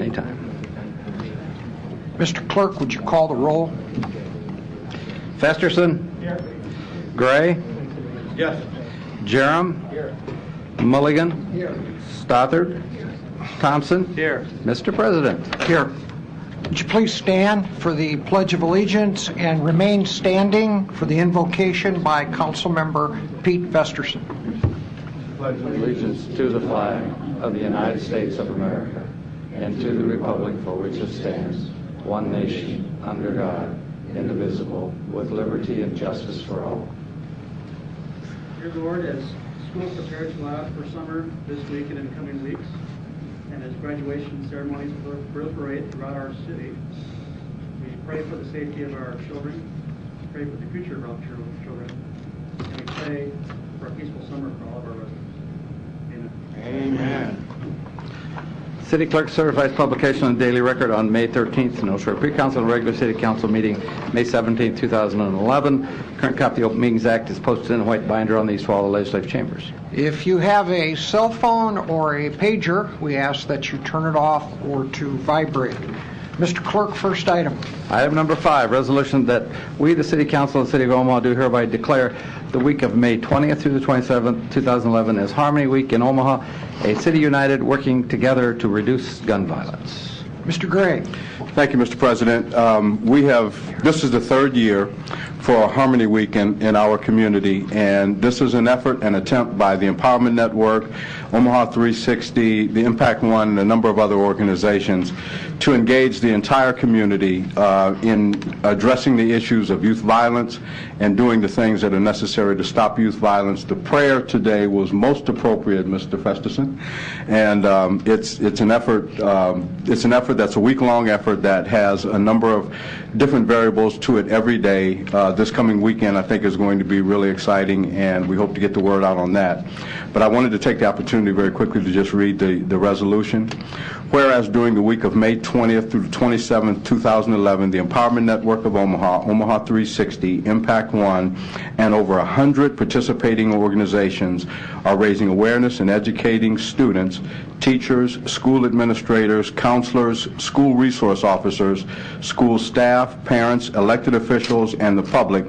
Anytime. Mr. Clerk, would you call the roll? Festerson? Here. Gray? Yes. Jerem? Here. Mulligan? Here. Stothard? Thompson? Here. Mr. President. Here. Would you please stand for the Pledge of Allegiance and remain standing for the invocation by Councilmember Pete Festerson. Pledge allegiance to the flag of the United States of America and to the republic for which it stands, one nation, under God, indivisible, with liberty and justice for all. Dear Lord, as schools prepare to allow for summer this week and in the coming weeks, and as graduation ceremonies proliferate throughout our city, we pray for the safety of our children, pray for the future of our children, and we pray for a peaceful summer for all of our residents. Amen. Amen. City Clerk certifies publication on the Daily Record on May 13th. No short pre-council and regular City Council meeting May 17th, 2011. Current copy of the Open Meetings Act is posted in a white binder on the East Wall of the Legislative Chambers. If you have a cell phone or a pager, we ask that you turn it off or to vibrate. Mr. Clerk, first item. Item number 5, resolution that we, the City Council of the City of Omaha, do hereby declare the week of May 20th through the 27th, 2011 as Harmony Week in Omaha, a city united working together to reduce gun violence. Mr. Gray. Thank you, Mr. President. This is the third year for Harmony Week in our community, and this is an attempt by the Empowerment Network, Omaha 360, the Impact One, and a number of other organizations to engage the entire community in addressing the issues of youth violence and doing the things that are necessary to stop youth violence. The prayer today was most appropriate, Mr. Festerson, and it's an effort. It's an effort that's a week-long effort that has a number of different variables to it every day. This coming weekend, I think, is going to be really exciting, and we hope to get the word out on that. But I wanted to take the opportunity very quickly to just read the resolution. Whereas during the week of May 20th through the 27th, 2011, the Empowerment Network of Omaha, Omaha 360, Impact One, and over 100 participating organizations are raising awareness and educating students, teachers, school administrators, counselors, school resource officers, school staff, parents, elected officials, and the public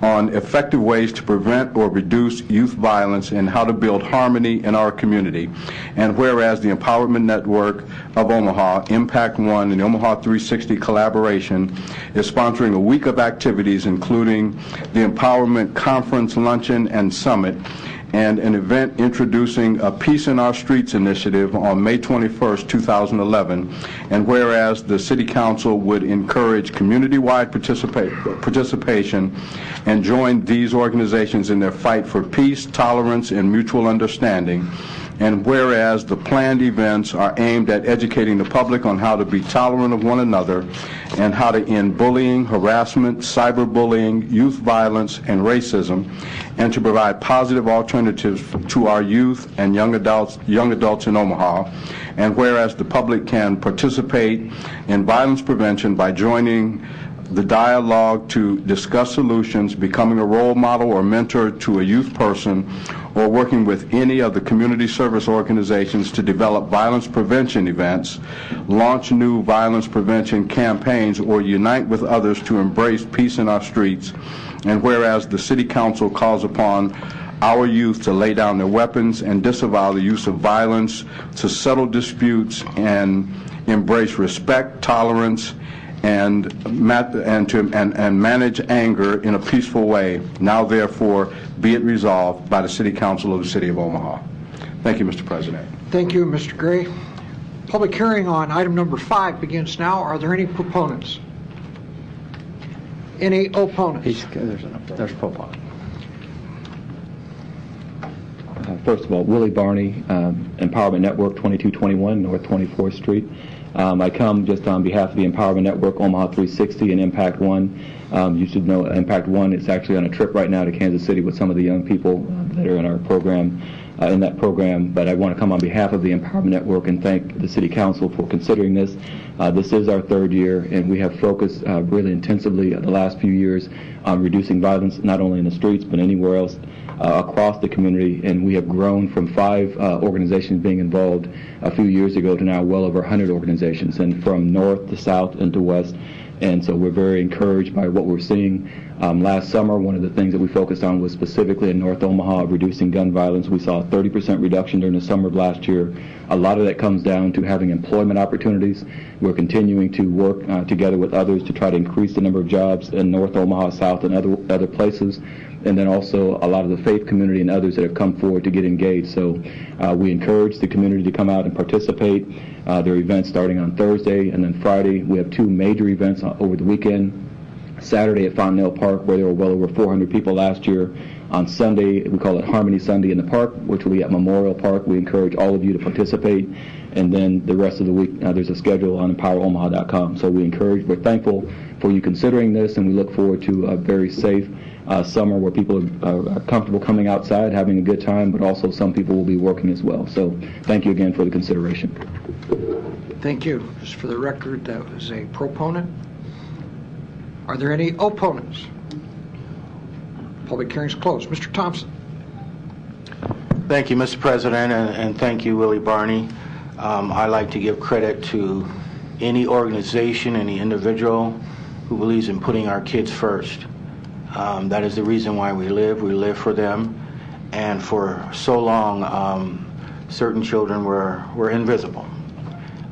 on effective ways to prevent or reduce youth violence and how to build harmony in our community. And whereas the Empowerment Network of Omaha, Impact One, and the Omaha 360 collaboration is sponsoring a week of activities including the Empowerment Conference, Luncheon, and Summit, and an event introducing a Peace in Our Streets initiative on May 21st, 2011. And whereas the City Council would encourage community-wide participation and join these organizations in their fight for peace, tolerance, and mutual understanding. And whereas the planned events are aimed at educating the public on how to be tolerant of one another and how to end bullying, harassment, cyberbullying, youth violence, and racism, and to provide positive alternatives to our youth and young adults in Omaha. And whereas the public can participate in violence prevention by joining the dialogue to discuss solutions, becoming a role model or mentor to a youth person, or working with any of the community service organizations to develop violence prevention events, launch new violence prevention campaigns, or unite with others to embrace peace in our streets. And whereas the City Council calls upon our youth to lay down their weapons and disavow the use of violence, to settle disputes and embrace respect, tolerance, and manage anger in a peaceful way. Now, therefore, be it resolved by the City Council of the City of Omaha. Thank you, Mr. President. Thank you, Mr. Gray. Public hearing on item number 5 begins now. Are there any proponents? Any opponents? There's a proponent. First of all, Willie Barney, Empowerment Network, 2221 North 24th Street. I come just on behalf of the Empowerment Network, Omaha 360, and Impact One. You should know Impact One is actually on a trip right now to Kansas City with some of the young people that are in our program. in that program. But I want to come on behalf of the Empowerment Network and thank the City Council for considering this. This is our third year, and we have focused really intensively the last few years on reducing violence, not only in the streets, but anywhere else across the community. And we have grown from 5 organizations being involved a few years ago to now well over 100 organizations, and from north to south and to west. And so we're very encouraged by what we're seeing. Last summer, one of the things that we focused on was specifically in North Omaha, reducing gun violence. We saw a 30% reduction during the summer of last year. A lot of that comes down to having employment opportunities. We're continuing to work together with others to try to increase the number of jobs in North Omaha, South, and other places. And then also a lot of the faith community and others that have come forward to get engaged. So we encourage the community to come out and participate. There are events starting on Thursday, and then Friday we have 2 major events over the weekend. Saturday at Fontanelle Park, where there were well over 400 people last year. On Sunday, we call it Harmony Sunday in the Park, which will be at Memorial Park. We encourage all of you to participate. And then the rest of the week, there's a schedule on EmpowerOmaha.com. So we're thankful for you considering this, and we look forward to a very safe summer where people are comfortable coming outside, having a good time, but also some people will be working as well. So thank you again for the consideration. Thank you. Just for the record, that was a proponent. Are there any opponents? Public hearing's closed. Mr. Thompson. Thank you, Mr. President, and thank you, Willie Barney. I like to give credit to any organization, any individual who believes in putting our kids first. That is the reason why we live. We live for them. And for so long, certain children were invisible.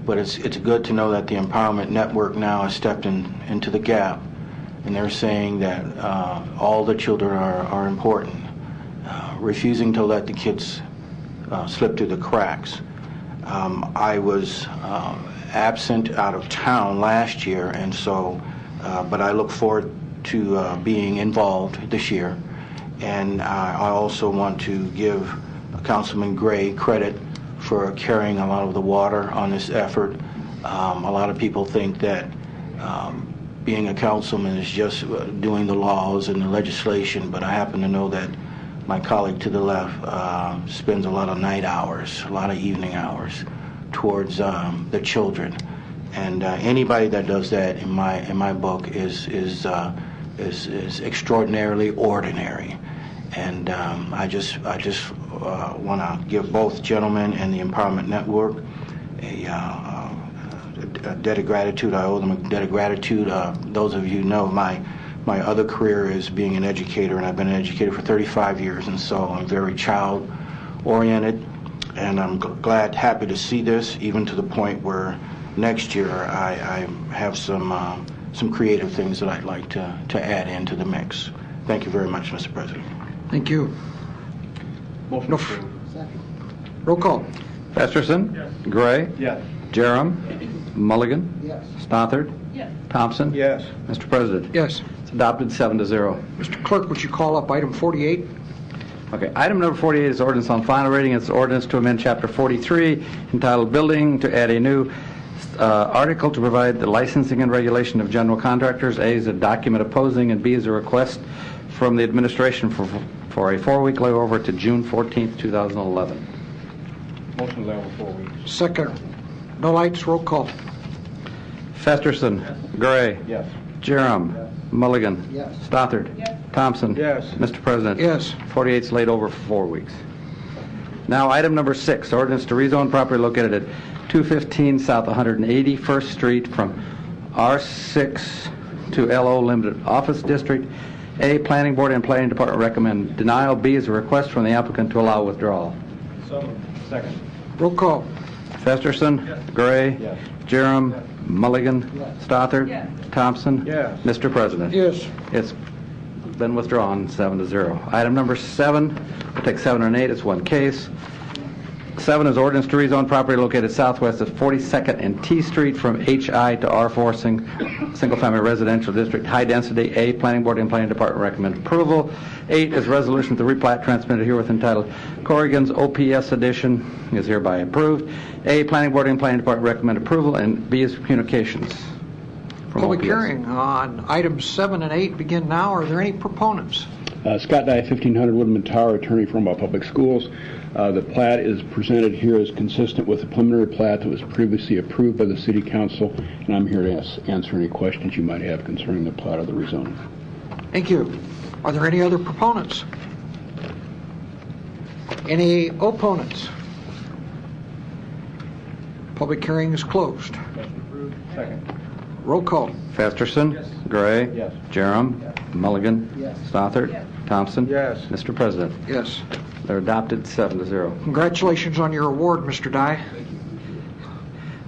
But it's good to know that the Empowerment Network now has stepped into the gap. And they're saying that all the children are important, refusing to let the kids slip through the cracks. I was absent out of town last year, and so, but I look forward to being involved this year. And I also want to give Councilman Gray credit for carrying a lot of the water on this effort. A lot of people think that being a councilman is just doing the laws and the legislation, but I happen to know that my colleague to the left spends a lot of night hours, a lot of evening hours towards the children. And anybody that does that, in my book, is extraordinarily ordinary. And I just want to give both gentlemen and the Empowerment Network a debt of gratitude. I owe them a debt of gratitude. Those of you know my other career is being an educator, and I've been an educator for 35 years, and so I'm very child-oriented, and I'm happy to see this, even to the point where next year I have some creative things that I'd like to add into the mix. Thank you very much, Mr. President. Thank you. No. Roll call. Festerson. Yes. Gray. Yes. Jerem. Mulligan. Yes. Stothard. Yes. Thompson. Yes. Mr. President. Yes. It's adopted 7-0. Mr. Clerk, would you call up item 48? Okay, item number 48 is ordinance on final reading. It's ordinance to amend Chapter 43 entitled Building to add a new article to provide the licensing and regulation of general contractors. A is a document opposing, and B is a request from the administration for a 4-week layover to June 14th, 2011. Motion to lay over 4 weeks. Second. No lights. Roll call. Festerson. Yes. Gray. Yes. Jerem. Yes. Mulligan. Yes. Stothard. Yes. Thompson. Yes. Mr. President. Yes. 48 is laid over for 4 weeks. Now, item number 6, ordinance to rezone property located at 215 South 181st Street from R6 to LO Limited Office District. A, Planning Board and Planning Department recommend denial. B is a request from the applicant to allow withdrawal. So moved. Second. Roll call. Festerson. Yes. Gray. Yes. Jerem. Yes. Mulligan. Yes. Stothard. Yes. Thompson. Yes. Mr. President. Yes. It's been withdrawn 7-0. Item number 7, we'll take 7 and 8. It's one case. 7 is ordinance to rezone property located southwest of 42nd and T Street from HI to R4 single-family residential district, high density. A, Planning Board and Planning Department recommend approval. 8 is resolution to replat transmitted herewith entitled Corrigan's OPS Edition is hereby approved. A, Planning Board and Planning Department recommend approval, and B is communications from Public OPS. hearing on items 7 and 8 begin now. Are there any proponents? Scott Dye, 1500 Woodman Tower, attorney for Omaha Public Schools. The plat is presented here as consistent with the preliminary plat that was previously approved by the City Council, and I'm here to answer any questions you might have concerning the plat or the rezoning. Thank you. Are there any other proponents? Any opponents? Public hearing is closed. Second. Roll call. Festerson. Yes. Gray. Yes. Jerem. Mulligan. Yes. Stothard. Thompson. Yes. Mr. President, Yes. they're adopted 7-0. Congratulations on your award, Mr. Dye.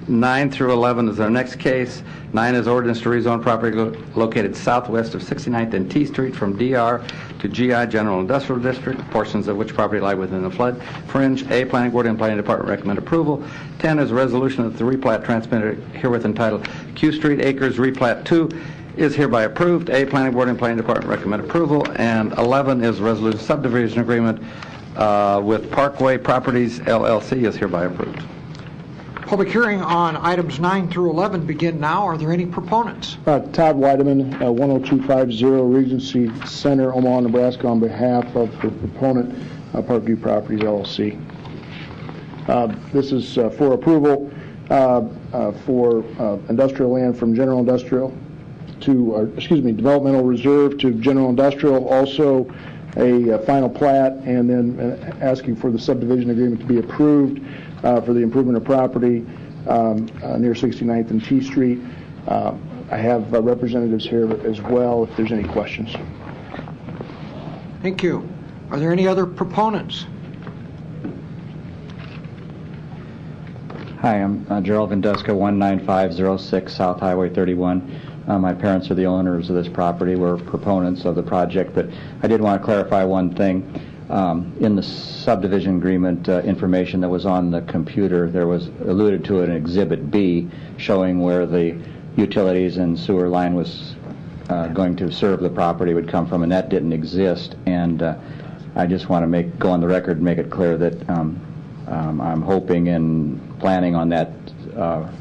9 through 11 is our next case. 9 is ordinance to rezone property located southwest of 69th and T Street from DR to GI General Industrial District, portions of which property lie within the flood fringe. A, Planning Board and Planning Department recommend approval. 10 is a resolution that the replat transmitted herewith entitled Q Street Acres Replat 2 is hereby approved. A, Planning Board and Planning Department recommend approval. And 11 is a resolution subdivision agreement with Parkway Properties LLC is hereby approved. Public hearing on items 9 through 11 begin now. Are there any proponents? Todd Weideman, 10250 Regency Center, Omaha, Nebraska, on behalf of the proponent, Parkview Properties, LLC. This is for approval for industrial land from general industrial to, developmental reserve to general industrial, also a final plat, and then asking for the subdivision agreement to be approved for the improvement of property near 69th and T Street. I have representatives here as well if there's any questions. Thank you. Are there any other proponents? Hi, I'm Gerald Vandeska, 19506 South Highway 31. My parents are the owners of this property. We're proponents of the project, but I did want to clarify one thing. In the subdivision agreement information that was on the computer, there was alluded to an Exhibit B showing where the utilities and sewer line was going to serve the property would come from, and that didn't exist. And I just want to go on the record and make it clear that I'm hoping and planning on that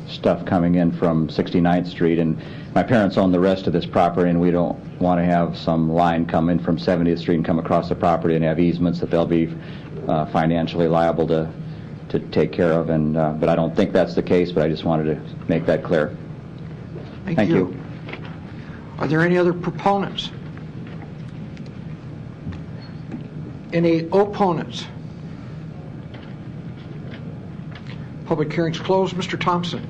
stuff coming in from 69th Street, and my parents own the rest of this property, and we don't want to have some line come in from 70th Street and come across the property and have easements that they'll be financially liable to take care of. And but I don't think that's the case, but I just wanted to make that clear. Thank you. Are there any other proponents? Any opponents? Public hearing's closed. Mr. Thompson.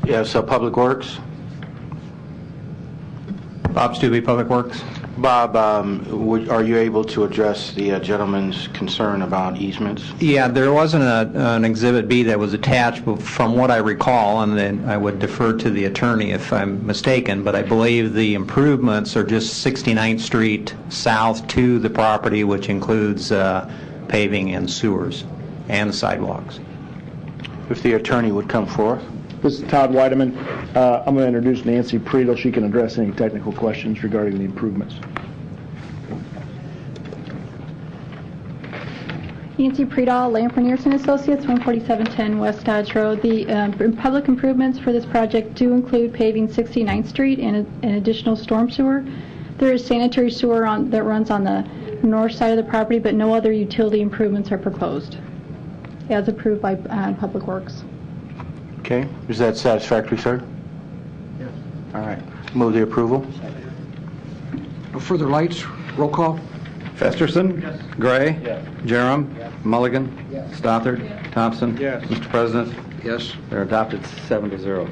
Yes, Public Works. Bob Stubbe, Public Works. Bob, are you able to address the gentleman's concern about easements? Yeah, there wasn't an Exhibit B that was attached, but from what I recall, and then I would defer to the attorney if I'm mistaken, but I believe the improvements are just 69th Street south to the property, which includes paving and sewers and sidewalks. If the attorney would come forth. This is Todd Weideman. I'm going to introduce Nancy Priedel. She can address any technical questions regarding the improvements. Nancy Priedel, Lampreneers and Associates, 14710 West Dodge Road. The public improvements for this project do include paving 69th Street and an additional storm sewer. There is sanitary sewer that runs on the north side of the property, but no other utility improvements are proposed, as approved by Public Works. Okay. Is that satisfactory, sir? Yes. All right. Move the approval. No further lights. Roll call. Festerson. Yes. Gray. Yes. Jerem. Yes. Mulligan. Yes. Stothard. Thompson. Yes. Mr. President, Yes. they're adopted 7-0.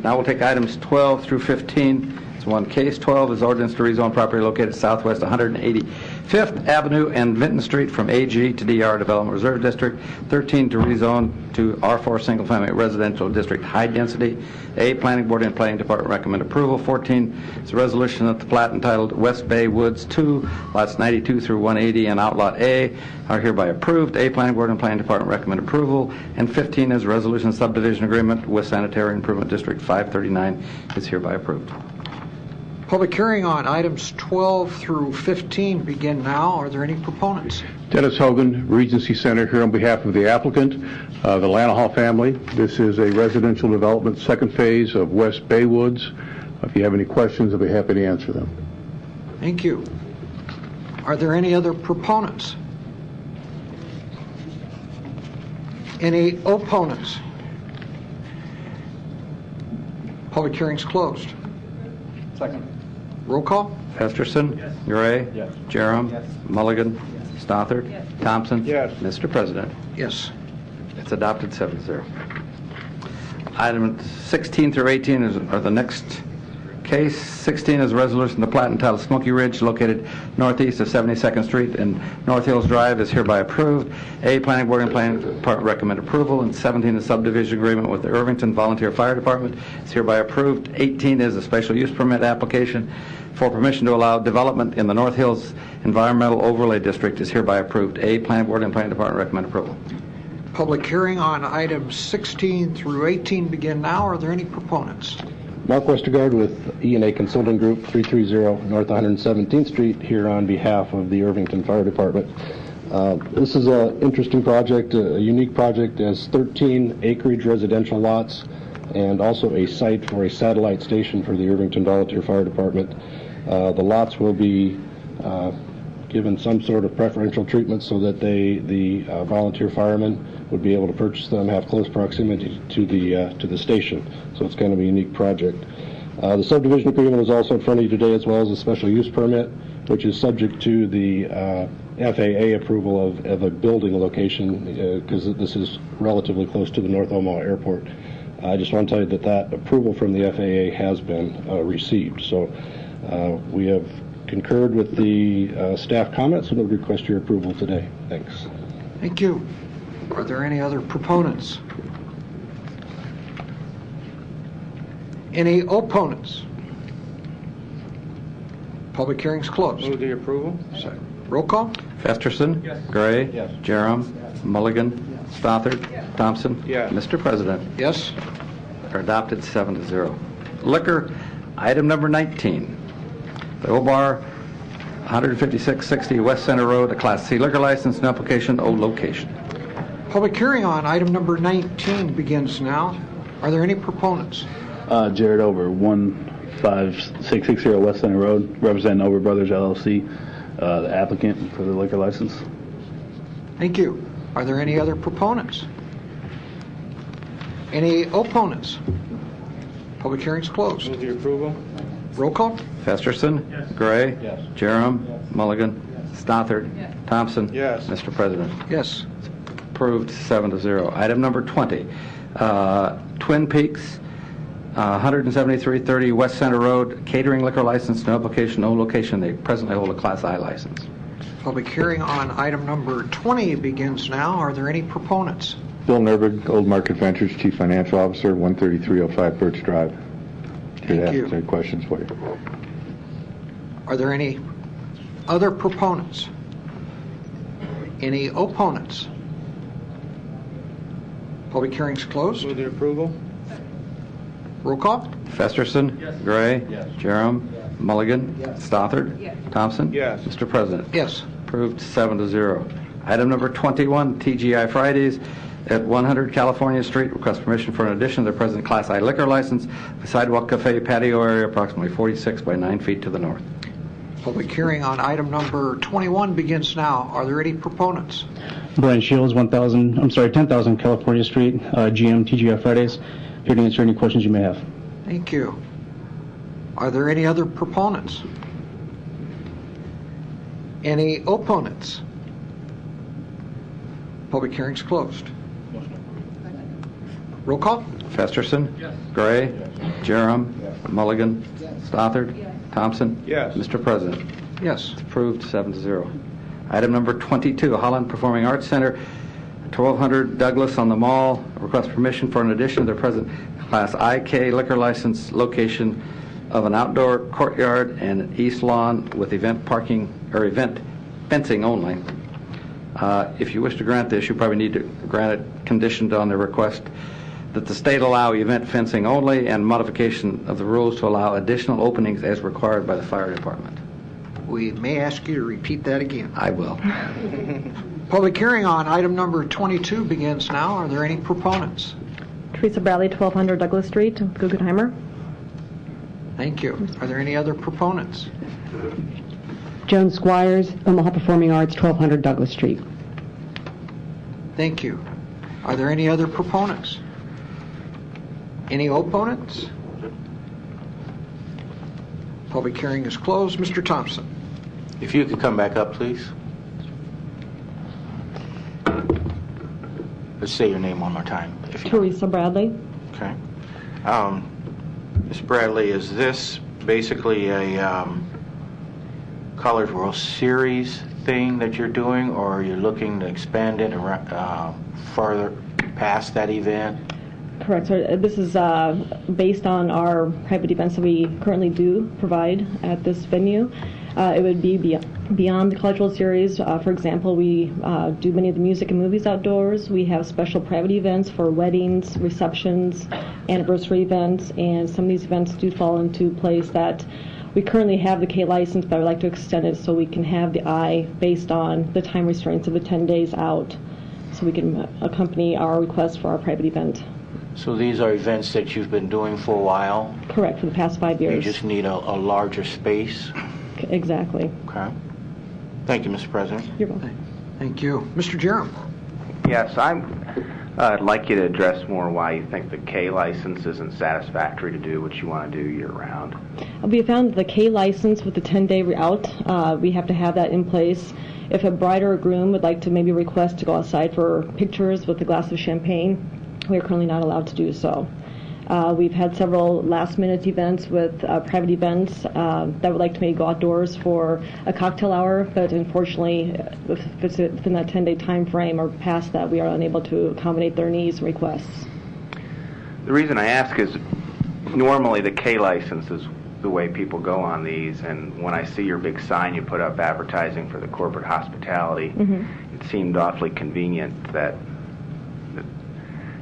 Now we'll take items 12 through 15. It's one case. 12 is ordinance to rezone property located southwest 185th Avenue and Vinton Street from AG to DR Development Reserve District. 13 to rezone to R4 Single Family Residential District High Density. A, Planning Board and Planning Department recommend approval. 14 is a resolution that the plat entitled West Bay Woods 2, lots 92 through 180 and Outlot A are hereby approved. A, Planning Board and Planning Department recommend approval. And 15 is a resolution subdivision agreement with Sanitary Improvement District 539 is hereby approved. Public hearing on items 12 through 15 begin now. Are there any proponents? Dennis Hogan, Regency Center, here on behalf of the applicant, the Lanahaw family. This is a residential development, second phase of West Bay Woods. If you have any questions, I'll be happy to answer them. Thank you. Are there any other proponents? Any opponents? Public hearing's closed. Second. Roll call? Festerson. Yes. Gray. Yes. Jerem. Yes. Mulligan. Stothard. Thompson. Yes. Mr. President. Yes. It's adopted 7-0. Item 16 through 18 are the next case. 16 is a resolution the plat entitled Smoky Ridge, located northeast of 72nd Street and North Hills Drive, is hereby approved. A, Planning Board and Planning Department recommend approval. And 17, the subdivision agreement with the Irvington Volunteer Fire Department is hereby approved. 18 is a special use permit application for permission to allow development in the North Hills Environmental Overlay District is hereby approved. A, Planning Board and Planning Department recommend approval. Public hearing on items 16 through 18 begin now. Are there any proponents? Mark Westergaard with E&A Consulting Group, 330 North 117th Street, here on behalf of the Irvington Fire Department. This is an interesting project, a unique project. It has 13 acreage residential lots and also a site for a satellite station for the Irvington Volunteer Fire Department. The lots will be given some sort of preferential treatment so that the volunteer firemen would be able to purchase them, have close proximity to the station. So it's kind of a unique project. The subdivision agreement is also in front of you today, as well as a special use permit, which is subject to the FAA approval of a building location, because this is relatively close to the North Omaha Airport. I just want to tell you that approval from the FAA has been received. So we have concurred with the staff comments and would request your approval today. Thanks. Thank you. Are there any other proponents? Any opponents? Public hearing's closed. Move the approval. Roll call? Festerson. Yes. Gray. Yes. Jerem. Mulligan. Stothard. Thompson. Yes. Mr. President. Yes. Are adopted 7-0. Liquor, item number 19. The Obar 15660 West Center Road, a Class C liquor license, no application, O location. Public hearing on item number 19 begins now. Are there any proponents? Jared Over, 15660 West Center Road, representing Over Brothers LLC, the applicant for the liquor license. Thank you. Are there any other proponents? Any opponents? Public hearing's closed. Move the approval. Roll call? Festerson. Yes. Gray. Yes. Jerem. Mulligan. Stothard. Thompson. Yes. Mr. President. Yes. Approved 7-0. Item number 20, Twin Peaks, 17330 West Center Road, catering liquor license, no application, no location. They presently hold a Class I license. Public hearing on item number 20 begins now. Are there any proponents? Bill Nerberg, Old Market Ventures, Chief Financial Officer, 13305 Birch Drive. Here to Thank you. answer any questions for you. Are there any other proponents? Any opponents? Public hearing's closed. Move the approval. Roll call? Festerson. Yes. Gray. Yes. Jerem. Mulligan. Stothard. Thompson. Yes. Mr. President. Yes. Approved 7-0. Item number 21, TGI Fridays at 100 California Street. Request permission for an addition to their present Class I liquor license, a sidewalk cafe patio area approximately 46 by 9 feet to the north. Public hearing on item number 21 begins now. Are there any proponents? Brian Shields, 10,000 California Street, GM TGI Fridays. Here to answer any questions you may have. Thank you. Are there any other proponents? Any opponents? Public hearing's closed. Roll call? Festerson. Yes. Gray. Jerem. Mulligan. Stothard. Thompson. Yes. Mr. President. Yes. Approved 7-0. Item number 22, Holland Performing Arts Center, 1200 Douglas on the Mall. Request permission for an addition to their present Class IK liquor license location of an outdoor courtyard and east lawn with event parking or event fencing only. If you wish to grant this, you probably need to grant it conditioned on the request that the state allow event fencing only and modification of the rules to allow additional openings as required by the fire department. We may ask you to repeat that again. I will. Public hearing on item number 22 begins now. Are there any proponents? Teresa Bradley, 1200 Douglas Street, Guggenheimer. Thank you. Are there any other proponents? Joan Squires, Omaha Performing Arts, 1200 Douglas Street. Thank you. Are there any other proponents? Any opponents? Public hearing is closed. Mr. Thompson. If you could come back up, please. Let's say your name one more time. If you Teresa Bradley. Okay. Ms. Bradley, is this basically a College World Series thing that you're doing, or are you looking to expand it farther past that event? Correct, sir. This is based on our private events that we currently do provide at this venue. It would be beyond the College World Series. For example, we do many of the music and movies outdoors. We have special private events for weddings, receptions, anniversary events, and some of these events do fall into place that we currently have the K license, but I would like to extend it so we can have the I based on the time restraints of the 10 days out, so we can accompany our request for our private event. So these are events that you've been doing for a while? Correct, for the past 5 years. You just need a larger space? Exactly. Okay. Thank you, Mr. President. You're welcome. Thank you. Mr. Jerem. Yes, I'd like you to address more why you think the K license isn't satisfactory to do what you want to do year-round. We found that the K license with the 10-day out, we have to have that in place. If a bride or a groom would like to maybe request to go outside for pictures with a glass of champagne, we are currently not allowed to do so. We've had several last-minute events with private events that would like to maybe go outdoors for a cocktail hour, but unfortunately, if it's within that 10-day time frame or past that, we are unable to accommodate their needs and requests. The reason I ask is normally the K license is the way people go on these, and when I see your big sign you put up advertising for the corporate hospitality, it seemed awfully convenient that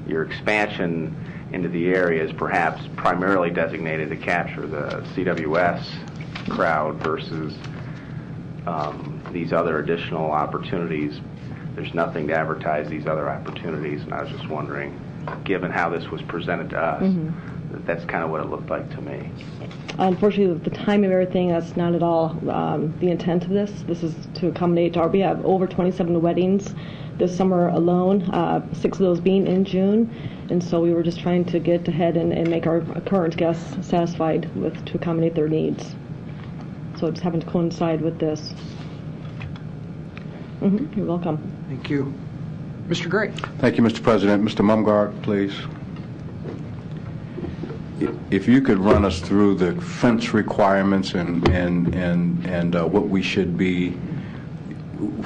your expansion into the area is perhaps primarily designated to capture the CWS crowd versus these other additional opportunities. There's nothing to advertise these other opportunities, and I was just wondering, given how this was presented to us, that's kind of what it looked like to me. Unfortunately, the time of everything, that's not at all the intent of this. This is to accommodate we have over 27 weddings this summer alone, 6 of those being in June, and so we were just trying to get ahead and make our current guests satisfied to accommodate their needs. So it's having to coincide with this. You're welcome. Thank you. Mr. Gray. Thank you, Mr. President. Mr. Mumgarde, please. If you could run us through the fence requirements and what we should be,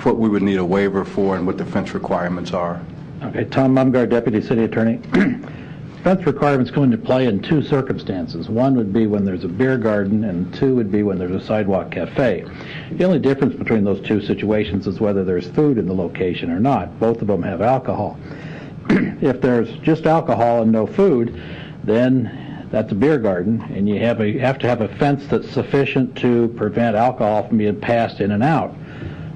what we would need a waiver for, and what the fence requirements are. Okay, Tom Mumgarde, Deputy City Attorney. Fence requirements come into play in 2 circumstances. One would be when there's a beer garden, and 2 would be when there's a sidewalk cafe. The only difference between those 2 situations is whether there's food in the location or not. Both of them have alcohol. If there's just alcohol and no food, then that's a beer garden, and you have to have a fence that's sufficient to prevent alcohol from being passed in and out.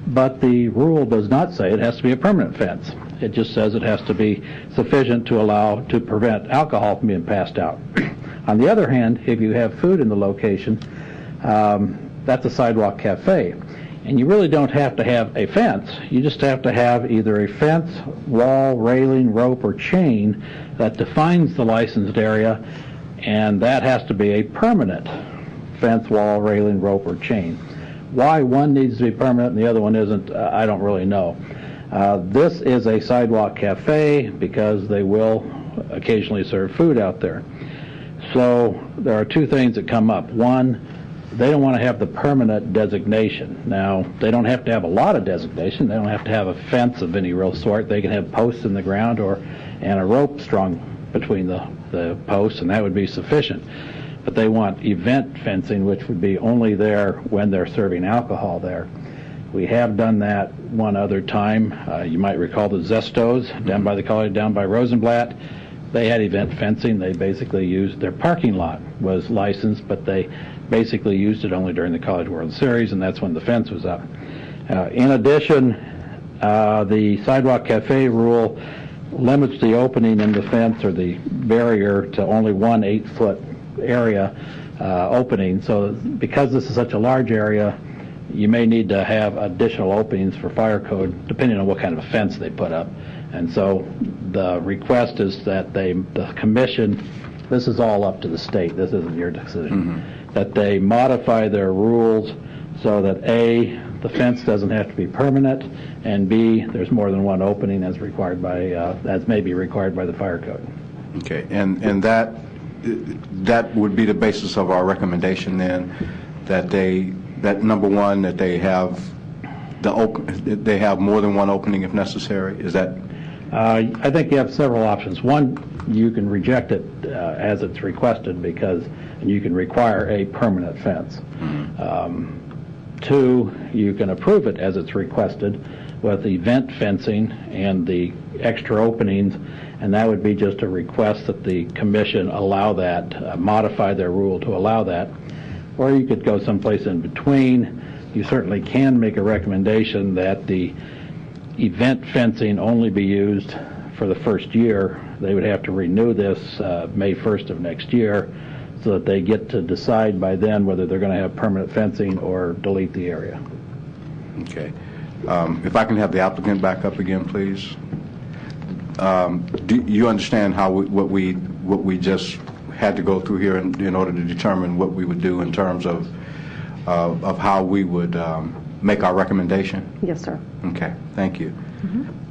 But the rule does not say it has to be a permanent fence. It just says it has to be sufficient to prevent alcohol from being passed out. On the other hand, if you have food in the location, that's a sidewalk cafe. And you really don't have to have a fence. You just have to have either a fence, wall, railing, rope, or chain that defines the licensed area, and that has to be a permanent fence, wall, railing, rope, or chain. Why one needs to be permanent and the other one isn't, I don't really know. This is a sidewalk cafe because they will occasionally serve food out there. So there are 2 things that come up. One, they don't want to have the permanent designation. Now, they don't have to have a lot of designation. They don't have to have a fence of any real sort. They can have posts in the ground and a rope strung between the posts, and that would be sufficient. But they want event fencing, which would be only there when they're serving alcohol there. We have done that one other time. You might recall the Zestos down by the college, down by Rosenblatt. They had event fencing. They basically used their parking lot was licensed, but they basically used it only during the College World Series, and that's when the fence was up. In addition, the sidewalk cafe rule limits the opening in the fence or the barrier to only 1 8-foot area opening. So because this is such a large area, you may need to have additional openings for fire code depending on what kind of a fence they put up. And so the request is that the commission, this is all up to the state, this isn't your decision, that they modify their rules so that A, the fence doesn't have to be permanent, and B, there's more than one opening as required by, as may be required by the fire code. Okay, and that would be the basis of our recommendation then, that number one, that they have they have more than one opening if necessary. Is that? I think you have several options. One, you can reject it as it's requested and you can require a permanent fence. Two, you can approve it as it's requested with event fencing and the extra openings, and that would be just a request that the commission allow that, modify their rule to allow that. Or you could go someplace in between. You certainly can make a recommendation that the event fencing only be used for the first year. They would have to renew this May 1st of next year so that they get to decide by then whether they're going to have permanent fencing or delete the area. Okay. If I can have the applicant back up again, please. Do you understand how what we just had to go through here in order to determine what we would do in terms of how we would make our recommendation? Yes, sir. Okay, thank you.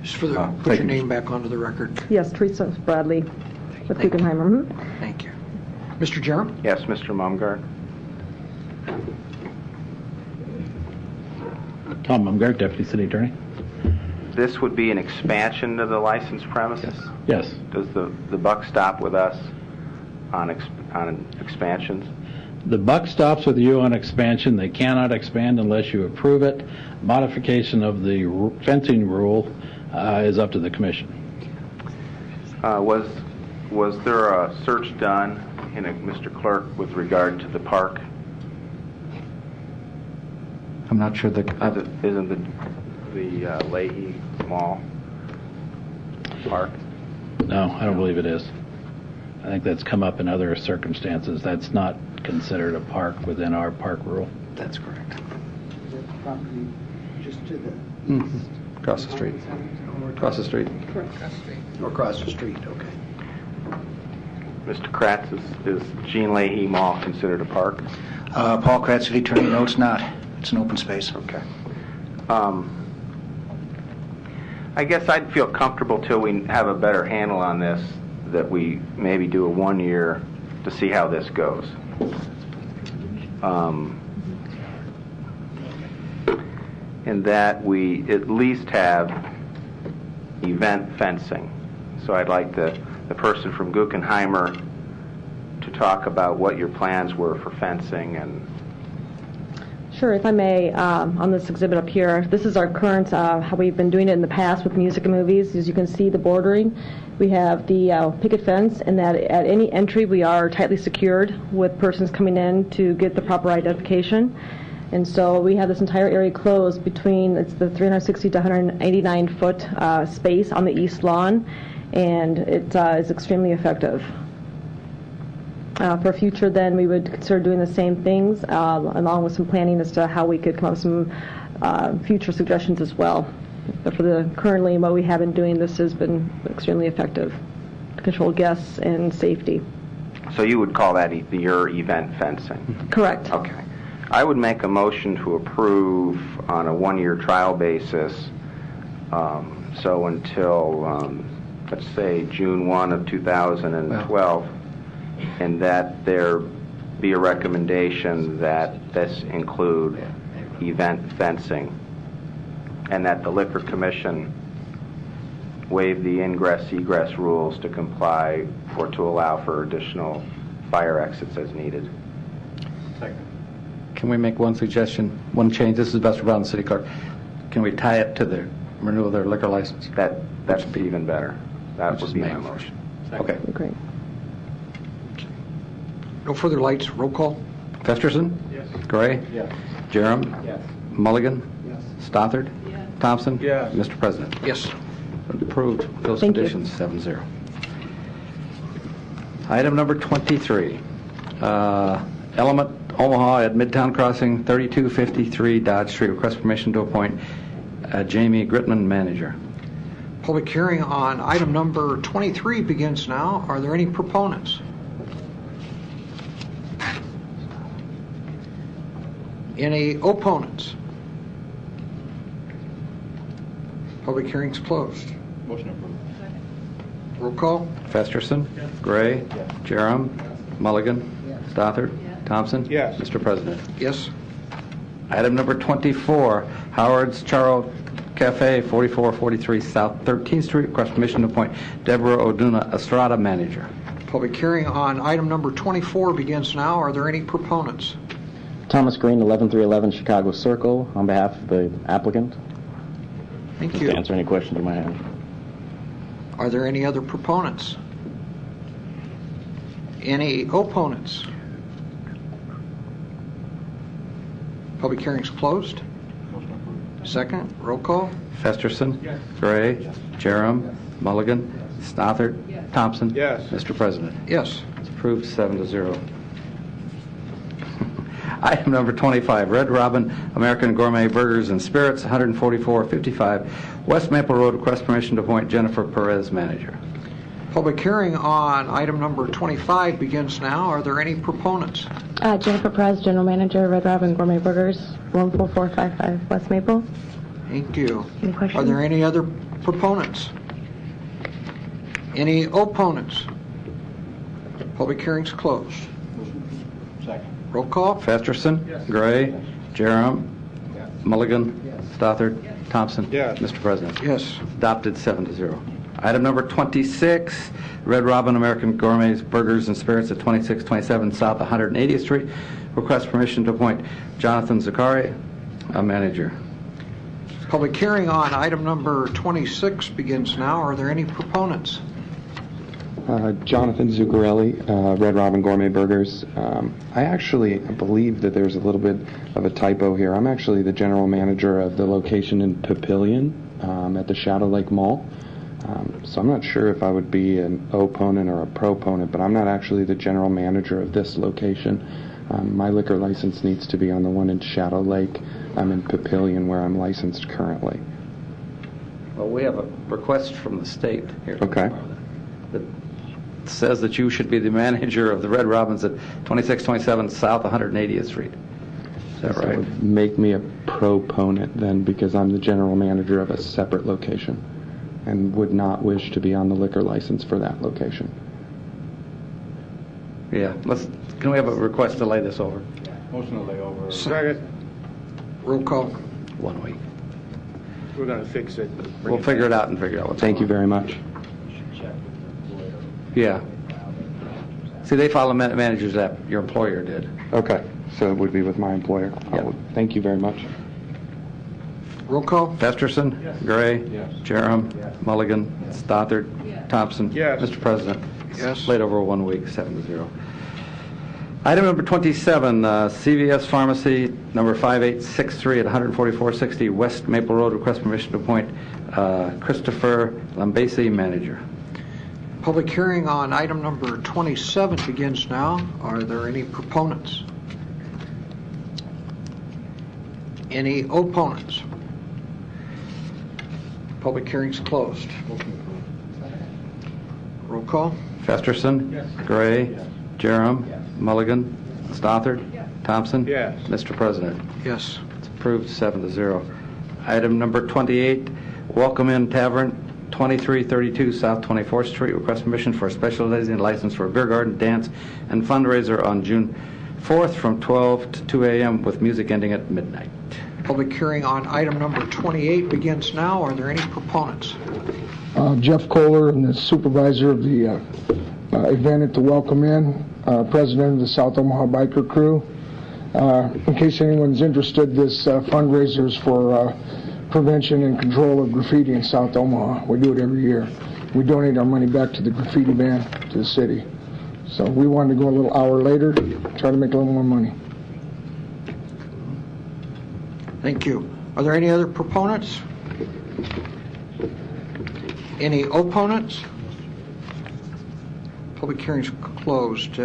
Just for the, put your name back onto the record. Yes, Teresa Bradley with Guggenheimer. Thank you. Mr. Jerem? Yes, Mr. Mumgardt. Tom Mumgardt, Deputy City Attorney. This would be an expansion of the licensed premises? Yes. Does the buck stop with us on expansions? The buck stops with you on expansion. They cannot expand unless you approve it. Modification of the fencing rule is up to the commission. Was there a search done, Mr. Clerk, with regard to the park? I'm not sure Isn't the Leahy Mall park? No, I don't believe it is. I think that's come up in other circumstances. That's not considered a park within our park rule. That's correct. Property just to the Across the street. Across the street. Or across the street, okay. Mr. Kratz, is Jean Leahy Mall considered a park? Paul Kratz, City Attorney. No, it's not. It's an open space. Okay. I guess I'd feel comfortable till we have a better handle on this, that we maybe do a 1 year to see how this goes. And that we at least have event fencing. So I'd like the person from Guggenheimer to talk about what your plans were for fencing. And Sure, if I may, on this exhibit up here, this is our current, how we've been doing it in the past with music and movies. As you can see, the bordering. We have the picket fence, and that at any entry we are tightly secured with persons coming in to get the proper identification. And so we have this entire area closed between, it's the 360 to 189 foot space on the east lawn, and it is extremely effective. For future, then, we would consider doing the same things, along with some planning as to how we could come up with some future suggestions as well. But for the currently, what we have been doing, this has been extremely effective to control guests and safety. so you would call that your event fencing? Correct. Okay. I would make a motion to approve on a 1 year trial basis, so until, let's say, June 1 of 2012, and that there be a recommendation that this include event fencing, and that the Liquor Commission waive the ingress-egress rules to comply or to allow for additional fire exits as needed. Second. Can we make one suggestion, one change? This is Buster Brown, City Clerk. Can we tie it to the renewal of their liquor license? That's even better. That would be my motion. Okay. Great. No further lights. Roll call. Festerson? Yes. Gray? Yes. Jerem? Yes. Mulligan? Yes. Stothard? Yes. Thompson? Yes. Mr. President? Yes. Approved. Those Thank you. conditions, 7-0. Item number 23. Element Omaha at Midtown Crossing, 3253 Dodge Street. Request permission to appoint Jamie Gritman, manager. Public hearing on item number 23 begins now. Are there any proponents? Any opponents? Public hearing's closed. Motion approved. Roll call. Festerson. Gray. Jerem. Mulligan. Stothard. Thompson. Yes. Mr. President. Yes. Item number 24, Howard's Charro Cafe, 4443 South 13th Street. Request permission to appoint Deborah Oduna Estrada, manager. Public hearing on item number 24 begins now. Are there any proponents? Thomas Green, 11311 Chicago Circle, on behalf of the applicant. Thank Just you. to answer any questions you might have. Are there any other proponents? Any opponents? Public hearing's closed. Second, roll call. Festerson. Gray. Jerem. Mulligan. Stothard. Thompson. Yes. Mr. President. Yes. It's approved 7-0. Item number 25, Red Robin American Gourmet Burgers and Spirits, 14455 West Maple Road. Request permission to appoint Jennifer Perez, manager. Public hearing on item number 25 begins now. Are there any proponents? Jennifer Perez, General Manager, Red Robin Gourmet Burgers, 14455 West Maple. Thank you. Any questions? Are there any other proponents? Any opponents? Public hearing's closed. Second. Roll call. Festerson. Gray. Jerem. Mulligan. Stothard. Thompson. Yes. Mr. President. Yes. Adopted 7-0. Item number 26, Red Robin American Gourmet Burgers and Spirits at 2627 South 180th Street. Request permission to appoint Jonathan Zakari, a manager. Public hearing on item number 26 begins now. Are there any proponents? Jonathan Zuccarelli, Red Robin Gourmet Burgers. I actually believe that there's a little bit of a typo here. I'm actually the general manager of the location in Papillion at the Shadow Lake Mall. So I'm not sure if I would be an opponent or a proponent, but I'm not actually the general manager of this location. My liquor license needs to be on the one in Shadow Lake. I'm in Papillion, where I'm licensed currently. Well, we have a request from the state here. Okay. That says that you should be the manager of the Red Robins at 2627 South 180th Street. Is that That right? would make me a proponent then, because I'm the general manager of a separate location and would not wish to be on the liquor license for that location. Yeah. Can we have a request to lay this over? Motion to lay over. Second. Roll call. 1 week. We're going to fix it. We'll figure it out and figure out what's Thank you going very much. on. Yeah. See, they follow managers that your employer did. Okay, so it would be with my employer. Yeah. Thank you very much. Roll call. Festerson. Gray. Yes. Jerem. Mulligan. Stothard. Thompson. Yes. Mr. President. Yes. Laid over 1 week, 7-0. Item number 27, CVS Pharmacy, number 5863 at 14460 West Maple Road. Request permission to appoint Christopher Lambesi, manager. Public hearing on item number 27 begins now. Are there any proponents? Any opponents? Public hearing's closed. Roll call. Festerson. Gray. Jerem. Mulligan. Stothard. Thompson. Yes. Mr. President. Yes. It's approved 7-0. Item number 28, Welcome Inn Tavern, 2332 South 24th Street. Request permission for a special designated license for a beer garden, dance, and fundraiser on June 4th from 12 to 2 a.m. with music ending at midnight. Public hearing on item number 28 begins now. Are there any proponents? Jeff Kohler, I'm the supervisor of the event at the Welcome Inn, president of the South Omaha Biker Crew. In case anyone's interested, this fundraiser is for prevention and control of graffiti in South Omaha. We do it every year. We donate our money back to the graffiti ban to the city. So we wanted to go a little hour later, try to make a little more money. Thank you. Are there any other proponents? Any opponents? Public hearing's closed.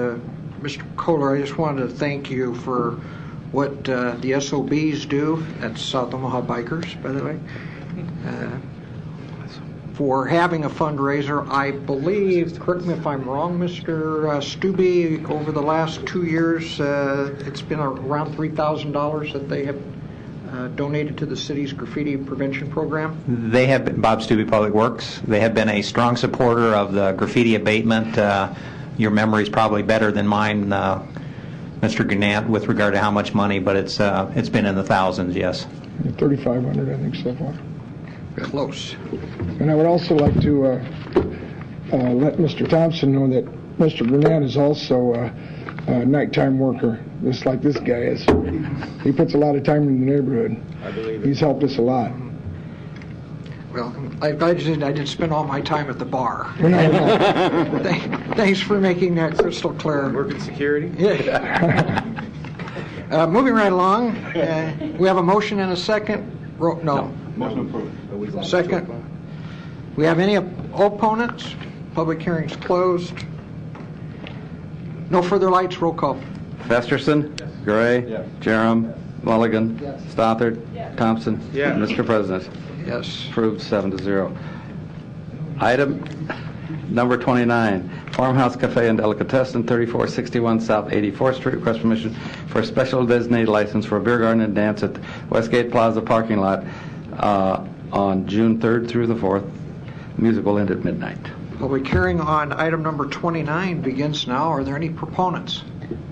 Mr. Kohler, I just wanted to thank you for what the SOBs do. That's South Omaha Bikers, by the way. For having a fundraiser, I believe, correct me if I'm wrong, Mr. Stubbe, over the last 2 years, it's been around $3,000 that they have donated to the city's graffiti prevention program. They have been, Bob Stubbe Public Works, they have been a strong supporter of the graffiti abatement. Your memory is probably better than mine, Mr. Gannett, with regard to how much money, but it's been in the thousands, yes. 3,500, I think, so far. Close. And I would also like to let Mr. Thompson know that Mr. Gannett is also a nighttime worker, just like this guy is. He puts a lot of time in the neighborhood. I believe He's helped us a lot. Well, I didn't spend all my time at the bar. Thanks for making that crystal clear. Working security? Yeah. Moving right along, we have a motion and a second. No. Motion approved. Second. We have any opponents? Public hearing's closed. No further lights. Roll call. Festerson. Gray. Jerem. Mulligan. Stothard. Thompson. Yes. Mr. President. Yes. Approved 7-0. Item number 29, Farmhouse Cafe and Delicatessen, 3461 South 84th Street. Request permission for a special designated license for a beer garden and dance at Westgate Plaza parking lot on June 3rd through the 4th. Music will end at midnight. Public hearing on item number 29 begins now. Are there any proponents?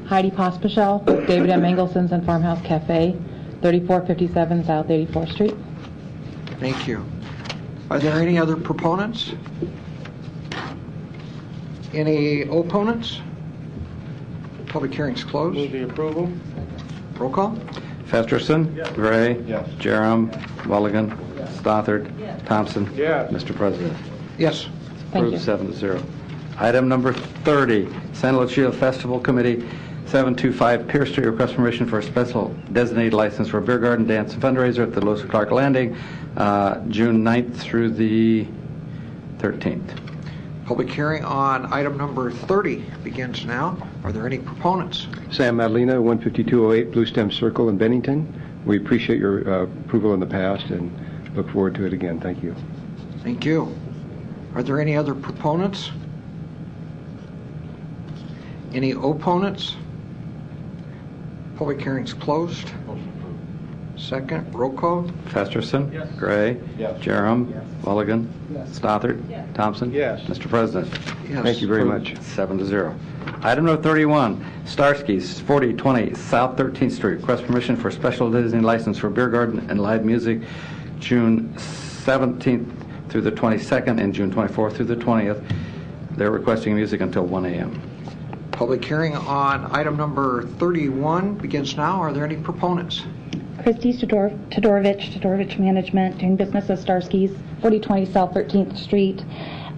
Heidi Pospischel, David M. Engelson's and Farmhouse Cafe, 3457 South 84th Street. Thank you. Are there any other proponents? Any opponents? Public hearing's closed. Move the approval. Roll call. Festerson. Gray. Yes. Jerem. Mulligan. Stothard. Thompson. Yes. Mr. President. Yes. Thank you. Approved 7-0. Item number 30, San Lucia Festival Committee, 725 Pierce Street. Request permission for a special designated license for a beer garden dance and fundraiser at the Lewis Clark Landing, June 9th through the 13th. Public hearing on item number 30 begins now. Are there any proponents? Sam Madalena, 15208 Blue Stem Circle in Bennington. We appreciate your approval in the past and look forward to it again. Thank you. Thank you. Are there any other proponents? Any opponents? Public hearing's closed. Second, roll call. Festerson. Gray. Jerem. Mulligan. Stothard. Thompson. Yes. Mr. President. Yes. Thank you very much. 7-0. Item number 31, Starsky's, 4020 South 13th Street. Request permission for special designated license for beer garden and live music, June 17th through the 22nd and June 24th through the 20th. They're requesting music until 1 a.m. Public hearing on item number 31 begins now. Are there any proponents? Christy Todorovich Management, doing business as Starsky's, 4020 South 13th Street.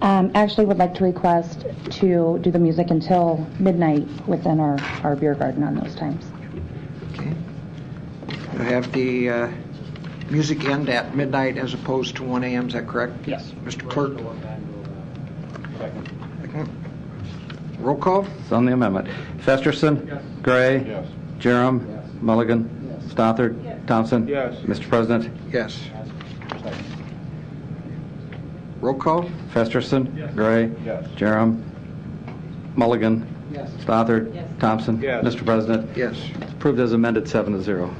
Actually would like to request to do the music until midnight within our beer garden on those times. Okay. I have the music end at midnight as opposed to 1 a.m. Is that correct? Yes. Mr. Clerk? Second. Roll call. It's on the amendment. Festerson. Gray. Jerem. Mulligan. Stothard. Thompson. Yes. Mr. President. Yes. Roll call. Festerson. Gray. Jerem. Mulligan. Stothard. Thompson. Yes. Mr. President. Yes. Approved as amended, 7-0.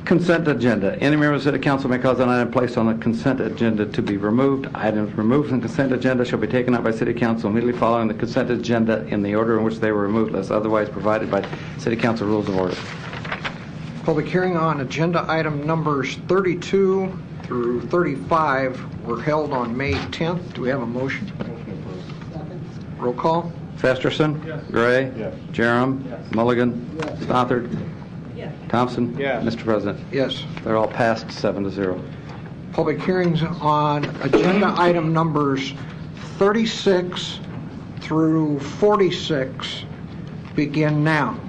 Consent agenda. Any member of the City Council may cause an item placed on the consent agenda to be removed. Items removed from the consent agenda shall be taken up by City Council immediately following the consent agenda in the order in which they were removed, unless otherwise provided by City Council rules of order. Public hearing on agenda item numbers 32 through 35 were held on May 10th. Do we have a motion? Roll call. Festerson. Gray. Jerem. Mulligan. Stothard. Thompson. Mr. President. Yes. They're all passed, 7-0. Public hearings on agenda item numbers 36 through 46 begin now.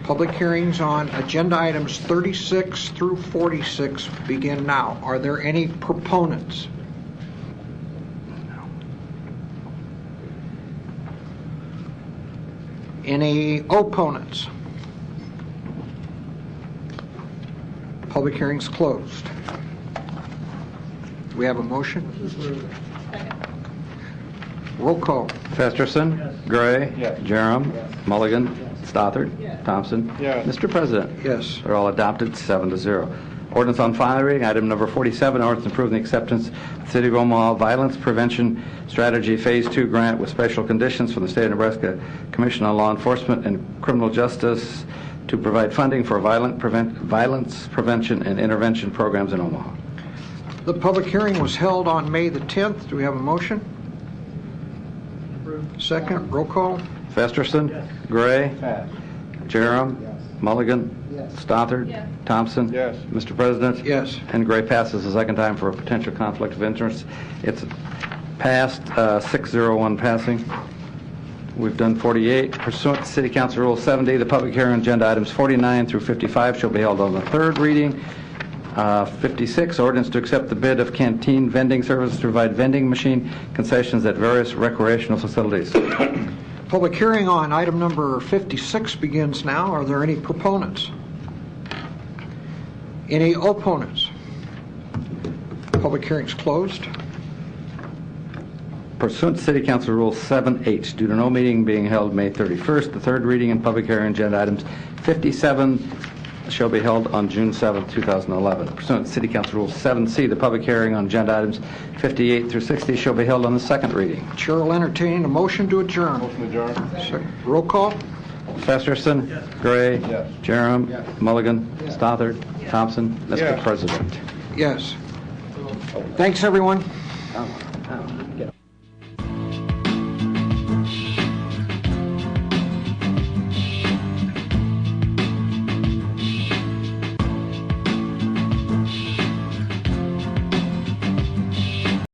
Public hearings on agenda items 36 through 46 begin now. Are there any proponents? Any opponents? Public hearing's closed. Do we have a motion? Roll call. Festerson. Gray. Jerem. Mulligan. Stothard. Thompson. Mr. President. Yes. They're all adopted, 7-0. Ordinance on final reading, item number 47, ordinance approving the acceptance of the City of Omaha Violence Prevention Strategy Phase 2 grant with special conditions from the State of Nebraska Commission on Law Enforcement and Criminal Justice to provide funding for violence prevention and intervention programs in Omaha. The public hearing was held on May the 10th. Do we have a motion? Second. Roll call. Festerson. Gray. Jerem. Mulligan. Stothard. Thompson. Mr. President. Yes. And Gray passes the second time for a potential conflict of interest. It's passed, 6-0-1 passing. We've done 48. Pursuant to City Council Rule 70, the public hearing on agenda items 49 through 55 shall be held on the third reading. 56, ordinance to accept the bid of canteen vending services to provide vending machine concessions at various recreational facilities. Public hearing on item number 56 begins now. Are there any proponents? Any opponents? Public hearing's closed. Pursuant to City Council Rule 7H, due to no meeting being held May 31st, the third reading and public hearing agenda items 57 shall be held on June 7th, 2011. Pursuant to City Council Rule 7C, the public hearing on agenda items 58 through 60 shall be held on the second reading. Chair will entertain a motion to adjourn. Motion to adjourn. Roll call. Festerson. Gray. Jerem. Mulligan. Stothard. Thompson. Mr. President. Yes. Thanks, everyone.